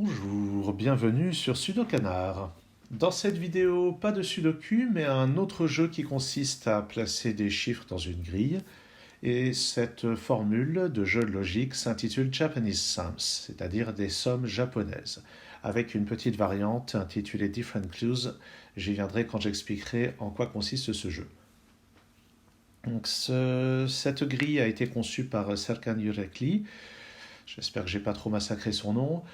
Bonjour, bienvenue sur Sudokanar. Dans cette vidéo, pas de Sudoku, mais un autre jeu qui consiste à placer des chiffres dans une grille. Et cette formule de jeu de logique s'intitule Japanese Sums, c'est-à-dire des sommes japonaises, avec une petite variante intitulée Different Clues. J'y viendrai quand j'expliquerai en quoi consiste ce jeu. Donc cette grille a été conçue par Serkan Yürekli. J'espère que j'ai pas trop massacré son nom.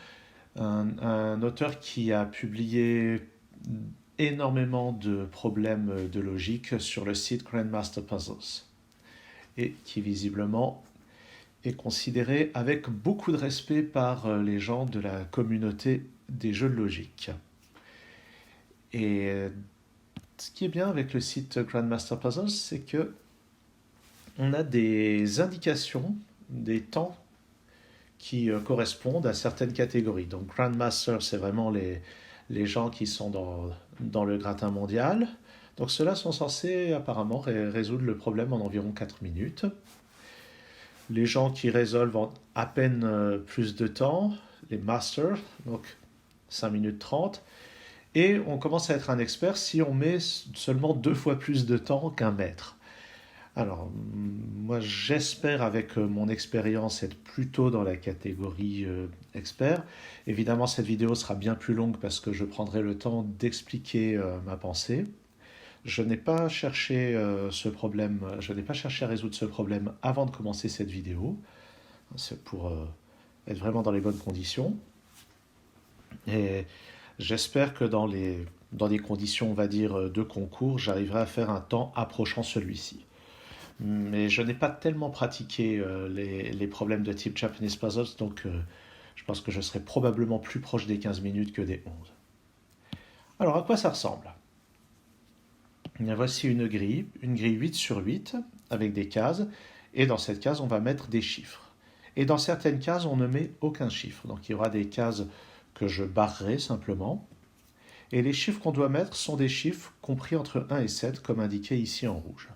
Un auteur qui a publié énormément de problèmes de logique sur le site Grandmaster Puzzles et qui visiblement est considéré avec beaucoup de respect par les gens de la communauté des jeux de logique. Et ce qui est bien avec le site Grandmaster Puzzles, c'est que on a des indications, des temps qui correspondent à certaines catégories. Donc Grandmaster, c'est vraiment les gens qui sont dans le gratin mondial. Donc ceux-là sont censés apparemment résoudre le problème en environ 4 minutes. Les gens qui résolvent en à peine plus de temps, les Masters, donc 5 minutes 30. Et on commence à être un expert si on met seulement 2 fois plus de temps qu'un maître. Alors, moi j'espère avec mon expérience être plutôt dans la catégorie expert. Évidemment, cette vidéo sera bien plus longue parce que je prendrai le temps d'expliquer ma pensée. Je n'ai pas cherché ce problème, je n'ai pas cherché à résoudre ce problème avant de commencer cette vidéo. C'est pour être vraiment dans les bonnes conditions. Et j'espère que dans des conditions, on va dire, de concours, j'arriverai à faire un temps approchant celui-ci. Mais je n'ai pas tellement pratiqué les problèmes de type Japanese Puzzles, donc je pense que je serai probablement plus proche des 15 minutes que des 11. Alors, à quoi ça ressemble? Voici une grille 8 sur 8, avec des cases, et dans cette case, on va mettre des chiffres. Et dans certaines cases, on ne met aucun chiffre, donc il y aura des cases que je barrerai simplement. Et les chiffres qu'on doit mettre sont des chiffres compris entre 1 et 7, comme indiqué ici en rouge.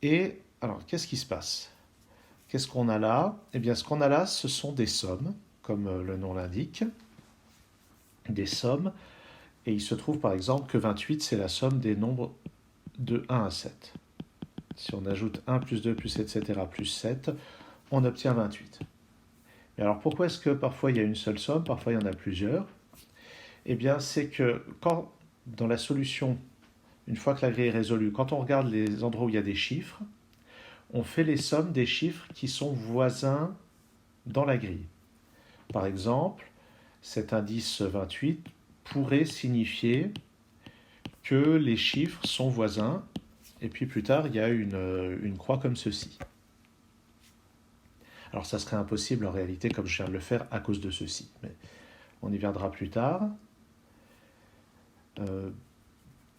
Et alors, qu'est-ce qui se passe? Qu'est-ce qu'on a là? Eh bien, ce qu'on a là, ce sont des sommes, comme le nom l'indique. Des sommes. Et il se trouve par exemple que 28, c'est la somme des nombres de 1 à 7. Si on ajoute 1 plus 2 plus etc. plus 7, on obtient 28. Et alors, pourquoi est-ce que parfois il y a une seule somme, parfois il y en a plusieurs? Eh bien, c'est que quand, dans la solution, une fois que la grille est résolue, quand on regarde les endroits où il y a des chiffres, on fait les sommes des chiffres qui sont voisins dans la grille. Par exemple, cet indice 28 pourrait signifier que les chiffres sont voisins, et puis plus tard, il y a une croix comme ceci. Alors ça serait impossible en réalité, comme je viens de le faire, à cause de ceci. Mais on y viendra plus tard.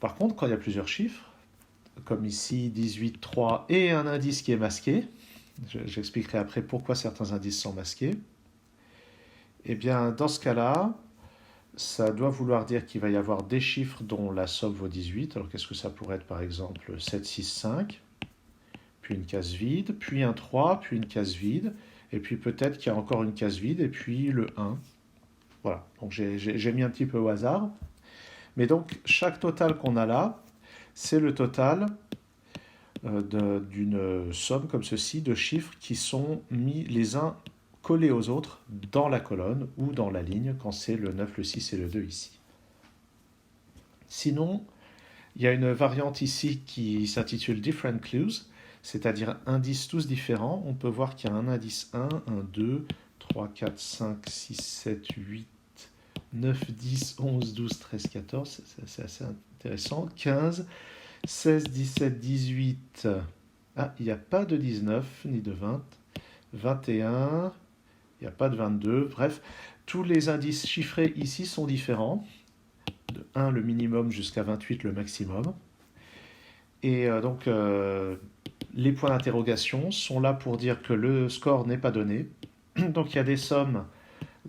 Par contre, quand il y a plusieurs chiffres, comme ici 18, 3 et un indice qui est masqué, j'expliquerai après pourquoi certains indices sont masqués, et bien dans ce cas-là, ça doit vouloir dire qu'il va y avoir des chiffres dont la somme vaut 18. Alors qu'est-ce que ça pourrait être par exemple 7, 6, 5, puis une case vide, puis un 3, puis une case vide, et puis peut-être qu'il y a encore une case vide, et puis le 1. Voilà, donc j'ai mis un petit peu au hasard. Mais donc, chaque total qu'on a là, c'est le total d'une somme comme ceci de chiffres qui sont mis les uns collés aux autres dans la colonne ou dans la ligne quand c'est le 9, le 6 et le 2 ici. Sinon, il y a une variante ici qui s'intitule Different Clues, c'est-à-dire indices tous différents. On peut voir qu'il y a un indice 1, 1, 2, 3, 4, 5, 6, 7, 8, 9, 10, 11, 12, 13, 14, c'est assez intéressant, 15, 16, 17, 18, ah, il n'y a pas de 19 ni de 20, 21, il n'y a pas de 22, bref, tous les indices chiffrés ici sont différents, de 1 le minimum jusqu'à 28 le maximum, et donc les points d'interrogation sont là pour dire que le score n'est pas donné, donc il y a des sommes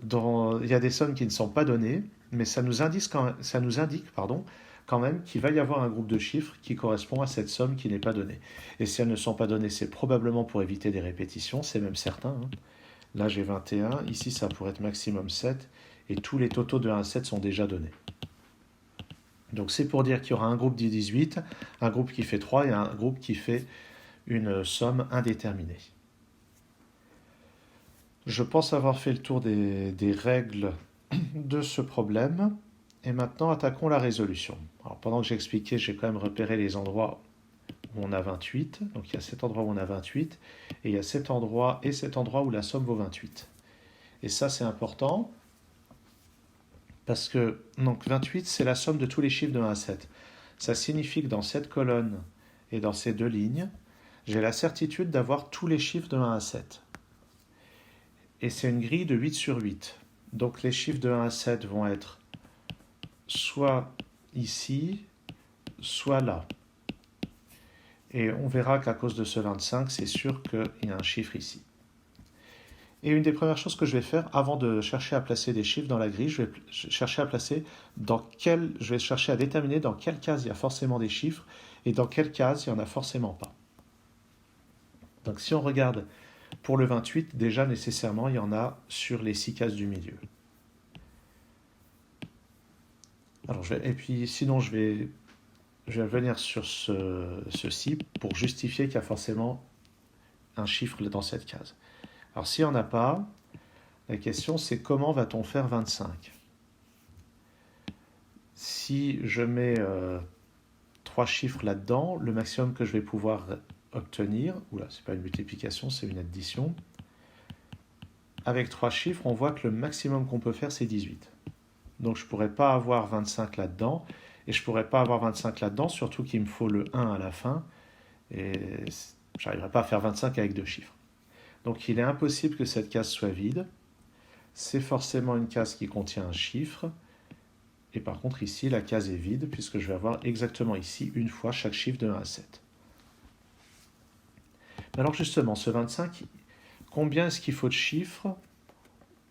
il y a des sommes qui ne sont pas données, mais ça nous indique quand même qu'il va y avoir un groupe de chiffres qui correspond à cette somme qui n'est pas donnée. Et si elles ne sont pas données, c'est probablement pour éviter des répétitions, c'est même certain. Là, j'ai 21. Ici, ça pourrait être maximum 7. Et tous les totaux de 1 à 7 sont déjà donnés. Donc, c'est pour dire qu'il y aura un groupe de 18, un groupe qui fait 3 et un groupe qui fait une somme indéterminée. Je pense avoir fait le tour des règles de ce problème. Et maintenant, attaquons la résolution. Alors, pendant que j'expliquais, j'ai quand même repéré les endroits où on a 28. Donc, il y a cet endroit où on a 28. Et il y a cet endroit et cet endroit où la somme vaut 28. Et ça, c'est important. Parce que donc 28, c'est la somme de tous les chiffres de 1 à 7. Ça signifie que dans cette colonne et dans ces deux lignes, j'ai la certitude d'avoir tous les chiffres de 1 à 7. Et c'est une grille de 8 sur 8. Donc les chiffres de 1 à 7 vont être soit ici, soit là. Et on verra qu'à cause de ce 25, c'est sûr qu'il y a un chiffre ici. Et une des premières choses que je vais faire, avant de chercher à placer des chiffres dans la grille, je vais chercher à déterminer dans quelle case il y a forcément des chiffres et dans quelle case il n'y en a forcément pas. Donc si on regarde pour le 28, déjà nécessairement, il y en a sur les 6 cases du milieu. Alors, et puis sinon, je vais venir sur ceci pour justifier qu'il y a forcément un chiffre dans cette case. Alors, s'il n'y en a pas, la question c'est comment va-t-on faire 25 ? Si je mets 3 chiffres là-dedans, le maximum que je vais pouvoir obtenir, oula, c'est pas une multiplication, c'est une addition. Avec 3 chiffres, on voit que le maximum qu'on peut faire, c'est 18. Donc je ne pourrais pas avoir 25 là-dedans, et je ne pourrais pas avoir 25 là-dedans, surtout qu'il me faut le 1 à la fin, et je n'arriverai pas à faire 25 avec 2 chiffres. Donc il est impossible que cette case soit vide. C'est forcément une case qui contient un chiffre. Et par contre ici, la case est vide, puisque je vais avoir exactement ici, une fois chaque chiffre de 1 à 7. Alors justement, ce 25, combien est-ce qu'il faut de chiffres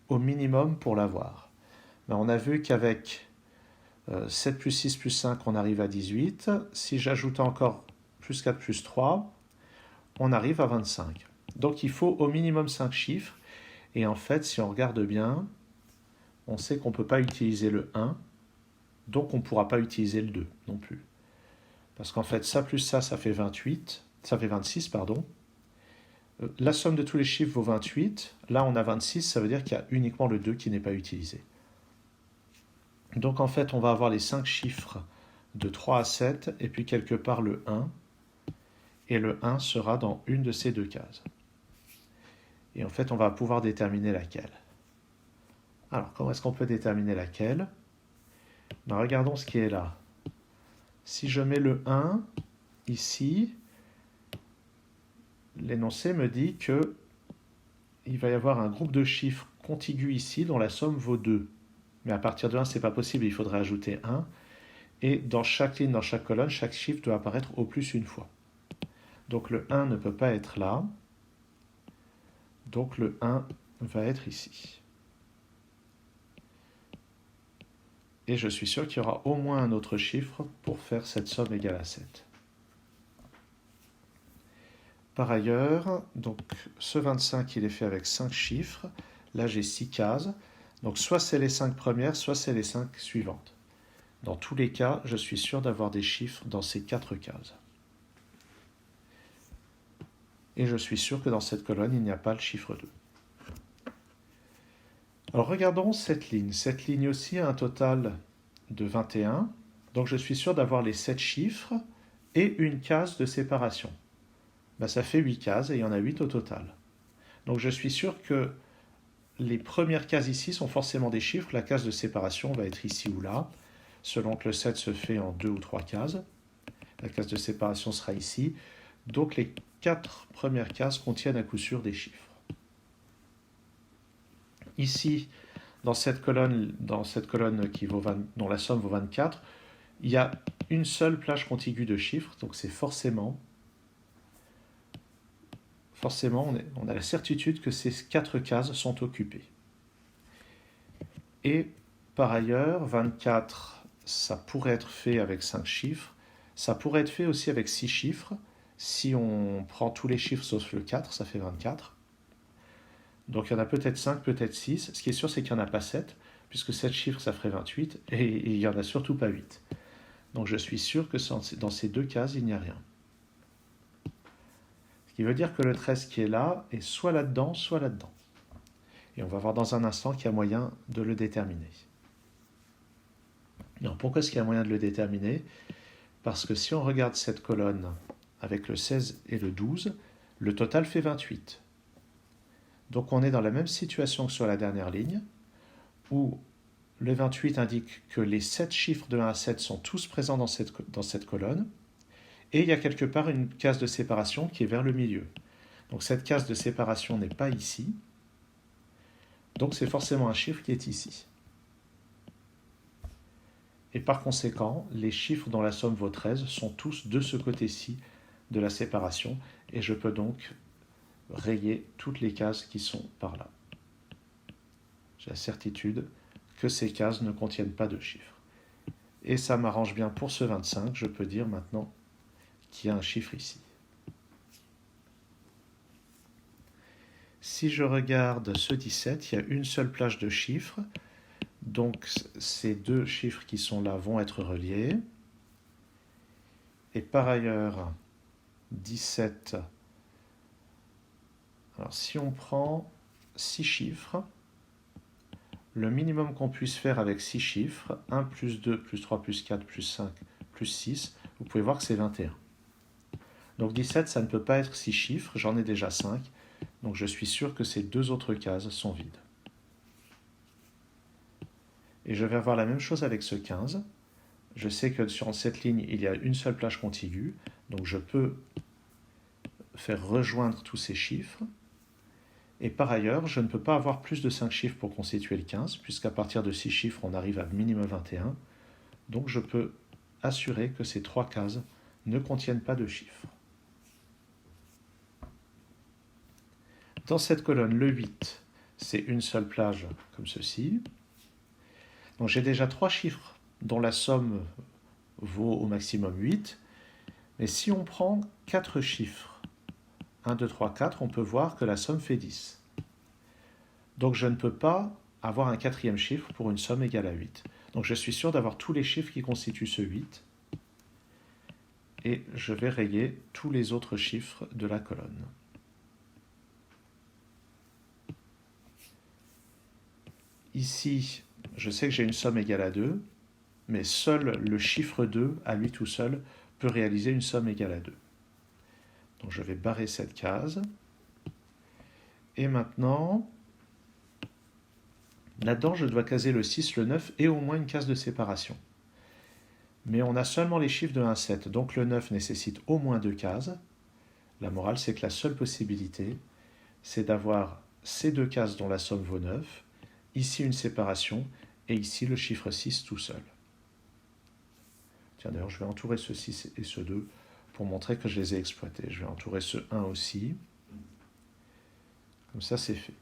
au minimum pour l'avoir ? On a vu qu'avec 7 plus 6 plus 5, on arrive à 18. Si j'ajoute encore plus 4 plus 3, on arrive à 25. Donc il faut au minimum 5 chiffres. Et en fait, si on regarde bien, on sait qu'on ne peut pas utiliser le 1, donc on ne pourra pas utiliser le 2 non plus. Parce qu'en fait, ça plus ça fait 28, ça fait 26, pardon. La somme de tous les chiffres vaut 28. Là, on a 26, ça veut dire qu'il y a uniquement le 2 qui n'est pas utilisé. Donc en fait, on va avoir les 5 chiffres de 3 à 7, et puis quelque part le 1. Et le 1 sera dans une de ces deux cases. Et en fait, on va pouvoir déterminer laquelle. Alors, comment est-ce qu'on peut déterminer laquelle ? Regardons ce qui est là. Si je mets le 1 ici, l'énoncé me dit que il va y avoir un groupe de chiffres contigus ici dont la somme vaut 2. Mais à partir de 1, ce n'est pas possible, il faudrait ajouter 1. Et dans chaque ligne, dans chaque colonne, chaque chiffre doit apparaître au plus une fois. Donc le 1 ne peut pas être là. Donc le 1 va être ici. Et je suis sûr qu'il y aura au moins un autre chiffre pour faire cette somme égale à 7. Par ailleurs, donc ce 25, il est fait avec 5 chiffres. Là, j'ai 6 cases. Donc soit c'est les 5 premières, soit c'est les 5 suivantes. Dans tous les cas, je suis sûr d'avoir des chiffres dans ces 4 cases. Et je suis sûr que dans cette colonne, il n'y a pas le chiffre 2. Alors regardons cette ligne. Cette ligne aussi a un total de 21. Donc je suis sûr d'avoir les 7 chiffres et une case de séparation. Ça fait 8 cases et il y en a 8 au total. Donc je suis sûr que les premières cases ici sont forcément des chiffres. La case de séparation va être ici ou là, selon que le 7 se fait en 2 ou 3 cases. La case de séparation sera ici. Donc les 4 premières cases contiennent à coup sûr des chiffres. Ici, dans cette colonne qui vaut dont la somme vaut 24, il y a une seule plage contiguë de chiffres, donc c'est forcément on a la certitude que ces 4 cases sont occupées. Et par ailleurs, 24, ça pourrait être fait avec 5 chiffres, ça pourrait être fait aussi avec 6 chiffres. Si on prend tous les chiffres sauf le 4, ça fait 24. Donc il y en a peut-être 5, peut-être 6. Ce qui est sûr, c'est qu'il n'y en a pas 7, puisque 7 chiffres, ça ferait 28, et il n'y en a surtout pas 8. Donc je suis sûr que dans ces deux cases, il n'y a rien. Ce qui veut dire que le 13 qui est là est soit là-dedans, soit là-dedans. Et on va voir dans un instant qu'il y a moyen de le déterminer. Alors pourquoi est-ce qu'il y a moyen de le déterminer? Parce que si on regarde cette colonne avec le 16 et le 12, le total fait 28. Donc on est dans la même situation que sur la dernière ligne, où le 28 indique que les 7 chiffres de 1 à 7 sont tous présents dans cette colonne, et il y a quelque part une case de séparation qui est vers le milieu. Donc cette case de séparation n'est pas ici, donc c'est forcément un chiffre qui est ici. Et par conséquent, les chiffres dont la somme vaut 13 sont tous de ce côté-ci de la séparation, et je peux donc rayer toutes les cases qui sont par là. J'ai la certitude que ces cases ne contiennent pas de chiffres. Et ça m'arrange bien pour ce 25, je peux dire maintenant qu'il y a un chiffre ici. Si je regarde ce 17, il y a une seule plage de chiffres, donc ces deux chiffres qui sont là vont être reliés. Et par ailleurs, 17, alors si on prend 6 chiffres, le minimum qu'on puisse faire avec 6 chiffres, 1 plus 2 plus 3 plus 4 plus 5 plus 6, vous pouvez voir que c'est 21. Donc 17, ça ne peut pas être 6 chiffres, j'en ai déjà 5, donc je suis sûr que ces deux autres cases sont vides. Et je vais avoir la même chose avec ce 15. Je sais que sur cette ligne, il y a une seule plage contiguë, donc je peux faire rejoindre tous ces chiffres. Et par ailleurs, je ne peux pas avoir plus de 5 chiffres pour constituer le 15, puisqu'à partir de 6 chiffres, on arrive à minimum 21. Donc je peux assurer que ces 3 cases ne contiennent pas de chiffres. Dans cette colonne, le 8, c'est une seule plage comme ceci. Donc j'ai déjà 3 chiffres dont la somme vaut au maximum 8. Mais si on prend 4 chiffres, 1, 2, 3, 4, on peut voir que la somme fait 10. Donc je ne peux pas avoir un quatrième chiffre pour une somme égale à 8. Donc je suis sûr d'avoir tous les chiffres qui constituent ce 8. Et je vais rayer tous les autres chiffres de la colonne. Ici, je sais que j'ai une somme égale à 2, mais seul le chiffre 2, à lui tout seul, peut réaliser une somme égale à 2. Donc je vais barrer cette case. Et maintenant, là-dedans, je dois caser le 6, le 9 et au moins une case de séparation. Mais on a seulement les chiffres de 1 à 7, donc le 9 nécessite au moins 2 cases. La morale, c'est que la seule possibilité, c'est d'avoir ces 2 cases dont la somme vaut 9, ici une séparation, et ici le chiffre 6 tout seul. Tiens, d'ailleurs, je vais entourer ce 6 et ce 2 pour montrer que je les ai exploités. Je vais entourer ce 1 aussi. Comme ça, c'est fait.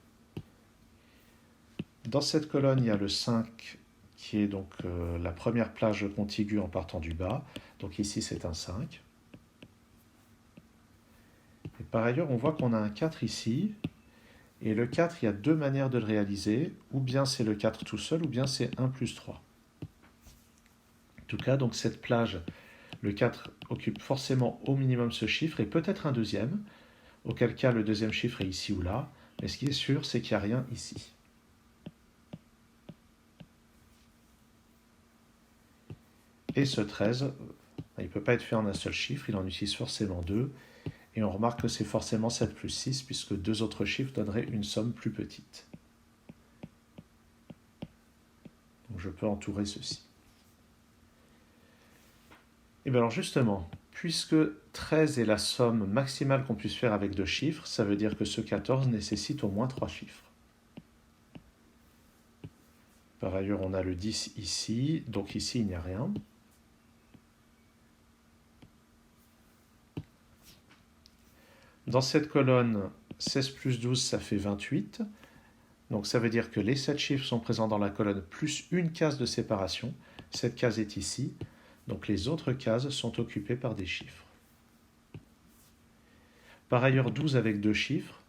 Dans cette colonne, il y a le 5 qui est donc la première plage contiguë en partant du bas. Donc ici, c'est un 5. Et par ailleurs, on voit qu'on a un 4 ici. Et le 4, il y a deux manières de le réaliser. Ou bien c'est le 4 tout seul, ou bien c'est 1 plus 3. En tout cas, donc cette plage, le 4 occupe forcément au minimum ce chiffre, et peut-être un deuxième, auquel cas le deuxième chiffre est ici ou là. Mais ce qui est sûr, c'est qu'il n'y a rien ici. Et ce 13, il ne peut pas être fait en un seul chiffre, il en utilise forcément 2. Et on remarque que c'est forcément 7 plus 6, puisque deux autres chiffres donneraient une somme plus petite. Donc je peux entourer ceci. Et bien alors justement, puisque 13 est la somme maximale qu'on puisse faire avec deux chiffres, ça veut dire que ce 14 nécessite au moins 3 chiffres. Par ailleurs, on a le 10 ici, donc ici il n'y a rien. Dans cette colonne, 16 plus 12, ça fait 28. Donc ça veut dire que les 7 chiffres sont présents dans la colonne plus une case de séparation. Cette case est ici. Donc les autres cases sont occupées par des chiffres. Par ailleurs, 12 avec deux chiffres,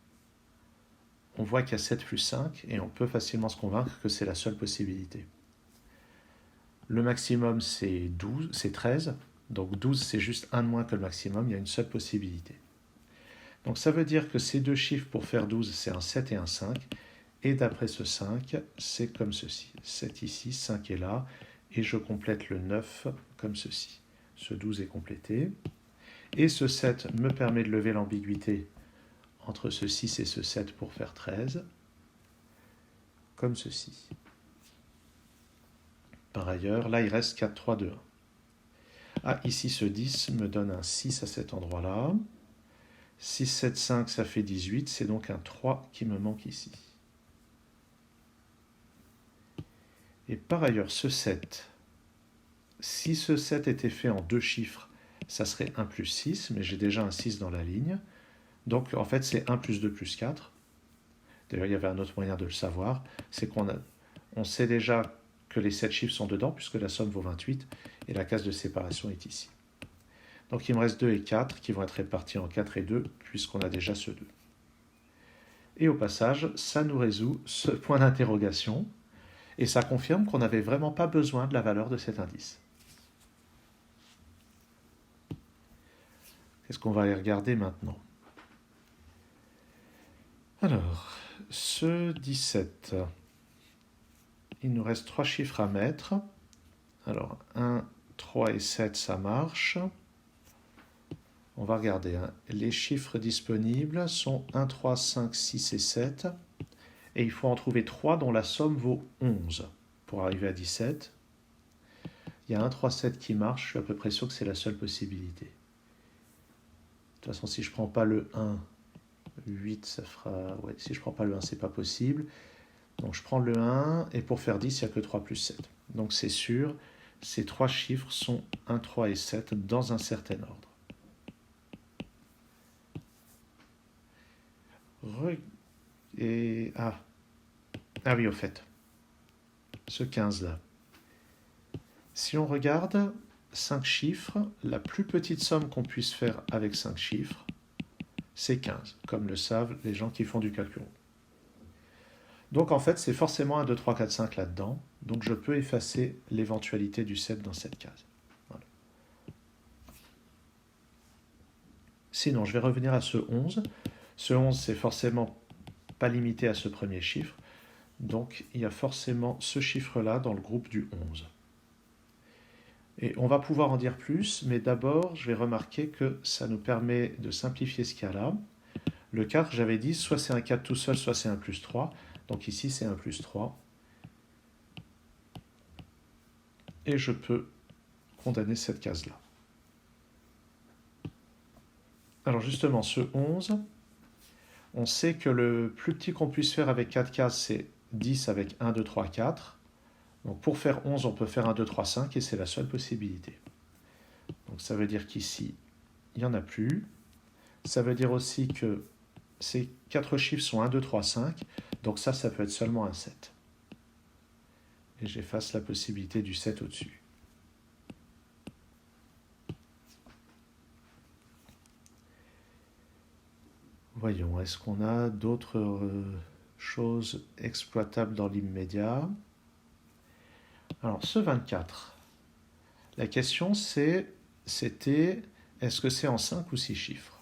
on voit qu'il y a 7 plus 5 et on peut facilement se convaincre que c'est la seule possibilité. Le maximum c'est 12, c'est 13, donc 12 c'est juste un de moins que le maximum, il y a une seule possibilité. Donc ça veut dire que ces deux chiffres pour faire 12 c'est un 7 et un 5, et d'après ce 5 c'est comme ceci. 7 ici, 5 est là, et je complète le 9 comme ceci. Ce 12 est complété, et ce 7 me permet de lever l'ambiguïté entre ce 6 et ce 7 pour faire 13, comme ceci. Par ailleurs, là, il reste 4, 3, 2, 1. Ah, ici, ce 10 me donne un 6 à cet endroit-là. 6, 7, 5, ça fait 18. C'est donc un 3 qui me manque ici. Et par ailleurs, ce 7, si ce 7 était fait en deux chiffres, ça serait 1 plus 6, mais j'ai déjà un 6 dans la ligne. Donc, en fait, c'est 1 plus 2 plus 4. D'ailleurs, il y avait un autre moyen de le savoir, c'est qu'on sait déjà que les 7 chiffres sont dedans, puisque la somme vaut 28, et la case de séparation est ici. Donc il me reste 2 et 4, qui vont être répartis en 4 et 2, puisqu'on a déjà ce 2. Et au passage, ça nous résout ce point d'interrogation, et ça confirme qu'on n'avait vraiment pas besoin de la valeur de cet indice. Qu'est-ce qu'on va aller regarder maintenant? Alors, ce 17, il nous reste 3 chiffres à mettre. Alors, 1, 3 et 7, ça marche. On va regarder. Hein. Les chiffres disponibles sont 1, 3, 5, 6 et 7. Et il faut en trouver 3 dont la somme vaut 11 pour arriver à 17. Il y a 1, 3, 7 qui marche. Je suis à peu près sûr que c'est la seule possibilité. De toute façon, si je ne prends pas le 1, 8, ça fera... Ouais, si je ne prends pas le 1, ce n'est pas possible. Donc je prends le 1, et pour faire 10, il n'y a que 3 plus 7. Donc c'est sûr, ces 3 chiffres sont 1, 3 et 7 dans un certain ordre. Ah oui, au fait, ce 15-là. Si on regarde 5 chiffres, la plus petite somme qu'on puisse faire avec 5 chiffres, c'est 15, comme le savent les gens qui font du calcul. Donc en fait, c'est forcément 1, 2, 3, 4, 5 là-dedans. Donc je peux effacer l'éventualité du 7 dans cette case. Voilà. Sinon, je vais revenir à ce 11. Ce 11, c'est forcément pas limité à ce premier chiffre. Donc il y a forcément ce chiffre-là dans le groupe du 11. Et on va pouvoir en dire plus, mais d'abord, je vais remarquer que ça nous permet de simplifier ce qu'il y a là. Le 4, j'avais dit, soit c'est un 4 tout seul, soit c'est un plus 3. Donc ici, c'est un plus 3. Et je peux condamner cette case-là. Alors justement, ce 11, on sait que le plus petit qu'on puisse faire avec 4 cases, c'est 10 avec 1, 2, 3, 4. Donc pour faire 11, on peut faire 1, 2, 3, 5, et c'est la seule possibilité. Donc ça veut dire qu'ici, il n'y en a plus. Ça veut dire aussi que ces 4 chiffres sont 1, 2, 3, 5. Donc ça peut être seulement un 7. Et j'efface la possibilité du 7 au-dessus. Voyons, est-ce qu'on a d'autres choses exploitables dans l'immédiat? Alors, ce 24, la question c'était, est-ce que c'est en 5 ou 6 chiffres?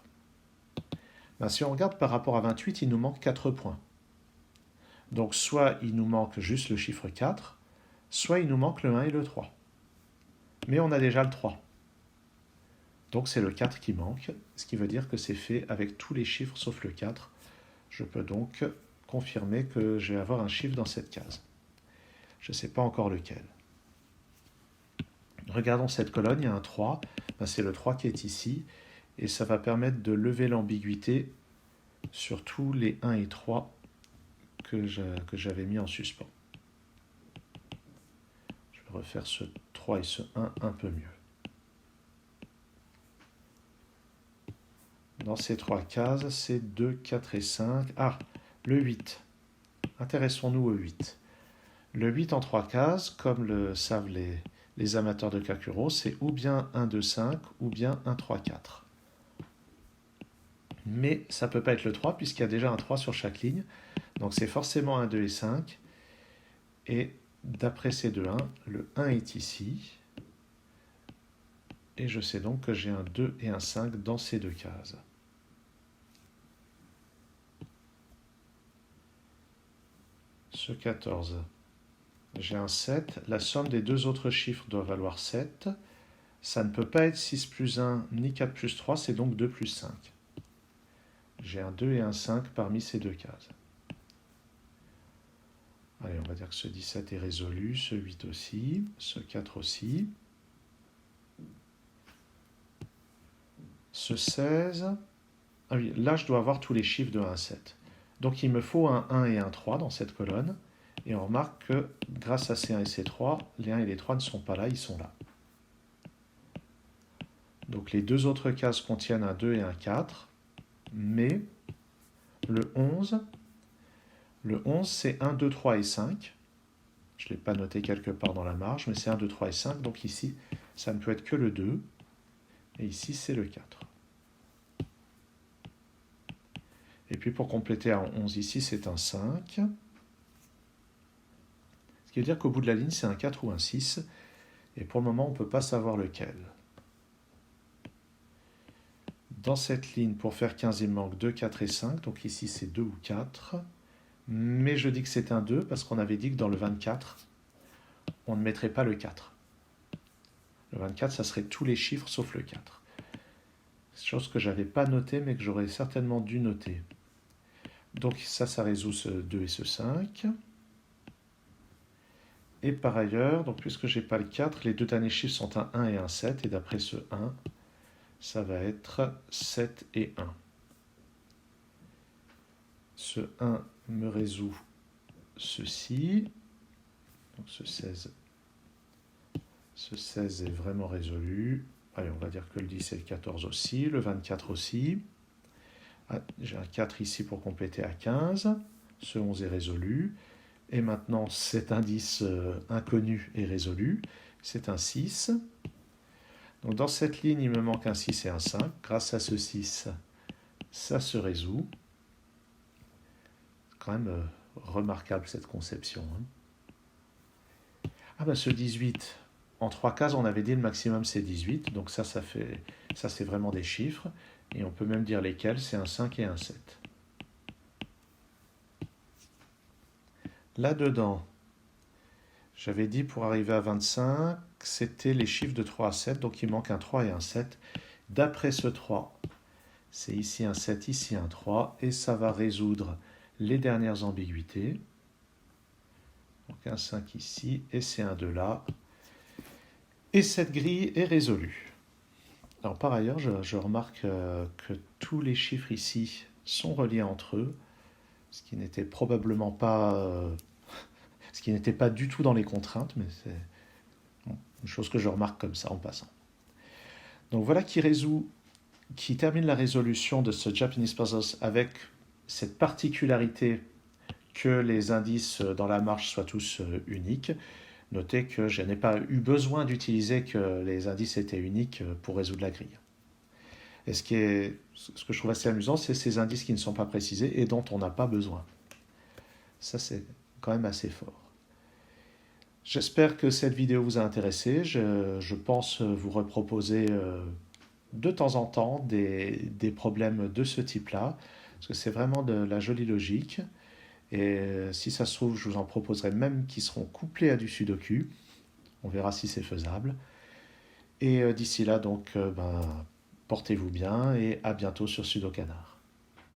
Ben, si on regarde par rapport à 28, il nous manque 4 points. Donc, soit il nous manque juste le chiffre 4, soit il nous manque le 1 et le 3. Mais on a déjà le 3. Donc, c'est le 4 qui manque, ce qui veut dire que c'est fait avec tous les chiffres sauf le 4. Je peux donc confirmer que je vais avoir un chiffre dans cette case. Je ne sais pas encore lequel. Regardons cette colonne, il y a un 3. Ben, c'est le 3 qui est ici. Et ça va permettre de lever l'ambiguïté sur tous les 1 et 3 que j'avais mis en suspens. Je vais refaire ce 3 et ce 1 un peu mieux. Dans ces 3 cases, c'est 2, 4 et 5. Ah, le 8. Intéressons-nous au 8. Le 8 en 3 cases, comme le savent les amateurs de calcul, c'est ou bien 1, 2, 5, ou bien 1, 3, 4. mais ça ne peut pas être le 3 puisqu'il y a déjà un 3 sur chaque ligne. Donc c'est forcément un 2 et 5. Et d'après ces deux 1, le 1 est ici. Et je sais donc que j'ai un 2 et un 5 dans ces deux cases. Ce 14, j'ai un 7. La somme des deux autres chiffres doit valoir 7. Ça ne peut pas être 6 plus 1 ni 4 plus 3, c'est donc 2 plus 5. J'ai un 2 et un 5 parmi ces deux cases. Allez, on va dire que ce 17 est résolu, ce 8 aussi, ce 4 aussi. Ce 16, ah oui, là je dois avoir tous les chiffres de 1 à 7. Donc il me faut un 1 et un 3 dans cette colonne. Et on remarque que grâce à ces 1 et ces 3, les 1 et les 3 ne sont pas là, ils sont là. Donc les deux autres cases contiennent un 2 et un 4. Mais le 11 c'est 1, 2, 3 et 5. Je ne l'ai pas noté quelque part dans la marge, mais c'est 1, 2, 3 et 5. Donc ici, ça ne peut être que le 2. Et ici, c'est le 4. Et puis pour compléter un 11 ici, c'est un 5. Ce qui veut dire qu'au bout de la ligne, c'est un 4 ou un 6. Et pour le moment, on ne peut pas savoir lequel. Dans cette ligne, pour faire 15, il me manque 2, 4 et 5. Donc ici, c'est 2 ou 4. Mais je dis que c'est un 2 parce qu'on avait dit que dans le 24, on ne mettrait pas le 4. Le 24, ça serait tous les chiffres sauf le 4. Chose que je n'avais pas notée, mais que j'aurais certainement dû noter. Donc ça résout ce 2 et ce 5. Et par ailleurs, donc puisque je n'ai pas le 4, les deux derniers chiffres sont un 1 et un 7. Et d'après ce 1, ça va être 7 et 1. Ce 1 me résout ceci. Donc ce 16 est vraiment résolu. Allez, on va dire que le 10 et le 14 aussi, le 24 aussi. Ah, j'ai un 4 ici pour compléter à 15. Ce 11 est résolu. Et maintenant, cet indice inconnu est résolu. C'est un 6. Donc dans cette ligne, il me manque un 6 et un 5. Grâce à ce 6, ça se résout. C'est quand même remarquable cette conception. Ah ben ce 18, en 3 cases, on avait dit le maximum c'est 18. Donc ça c'est vraiment des chiffres. Et on peut même dire lesquels, c'est un 5 et un 7. Là-dedans, j'avais dit pour arriver à 25, c'était les chiffres de 3 à 7, donc il manque un 3 et un 7. D'après ce 3, c'est ici un 7, ici un 3, et ça va résoudre les dernières ambiguïtés. Donc un 5 ici, et c'est un 2 là. Et cette grille est résolue. Alors par ailleurs, je remarque que tous les chiffres ici sont reliés entre eux, ce qui n'était probablement pas... ce qui n'était pas du tout dans les contraintes, mais c'est une chose que je remarque comme ça en passant. Donc voilà qui termine la résolution de ce Japanese Puzzles avec cette particularité que les indices dans la marge soient tous uniques. Notez que je n'ai pas eu besoin d'utiliser que les indices étaient uniques pour résoudre la grille. Et ce que je trouve assez amusant, c'est ces indices qui ne sont pas précisés et dont on n'a pas besoin. Ça, c'est quand même assez fort. J'espère que cette vidéo vous a intéressé. Je pense vous reproposer de temps en temps des problèmes de ce type-là, parce que c'est vraiment de la jolie logique. Et si ça se trouve, je vous en proposerai même qui seront couplés à du sudoku. On verra si c'est faisable. Et d'ici là, donc, portez-vous bien et à bientôt sur Sudokanar.